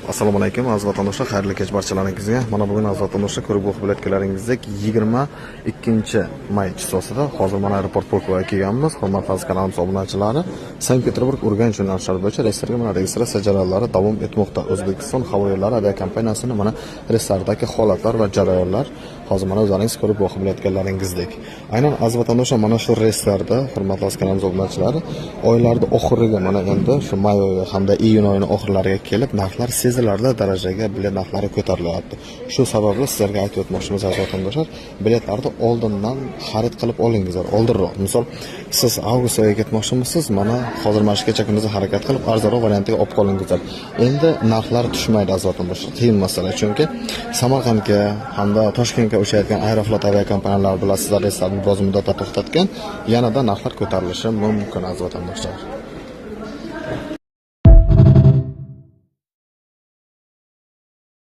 Assalomu alaykum aziz vatandoshlar, xayrli kech barchalaringizga. Mana bugun aziz vatandoshlar ko'rib o'qib bilayotganlaringizdek 22-may chizosida hozir mana aeroport Polkovaga kelganmiz. Hurmatli aziz kanalimiz obunachilari, Sankt-Peterburg Urganch yo'nalishlari bo'yicha reyslarga mana registratsiya jarayonlari davom etmoqda. O'zbekiston havo yo'llari aviakompaniyasining mana reyslardagi holatlar va jarayonlar hozir mana o'zlaringiz ko'rib o'qib bilayotganlaringizdek. Aynan aziz vatandoshlar mana shu reyslarda hurmatli aziz kanalimiz obunachilari oylarning oxiriga mana endi shu may oyi hamda iyun oyining oxirlariga kelib narxlar sezilarli darajaga bilet narxlari ko'tarilyapti. Shu sababli sizlarga aytib o'tmoqchimiz aziz vatandoshlar, biletlarni oldindan xarid qilib olingizlar, oldinroq. Misol, siz avgust oyiga ketmoqchimisiz, mana hozir mana shu kecha kunduz harakat qilib arzonroq variantiga olib qolingizlar. Endi narxlar tushmaydi aziz vatandoshlar. Qiyin masala, chunki Samarqandga hamda Toshkentga uchayotgan Aeroflot aviakompaniyalari bilan sizlar reyslarni biroz muddatga to'xtatgan, yanada narxlar ko'tarilishi mumkin aziz vatandoshlar.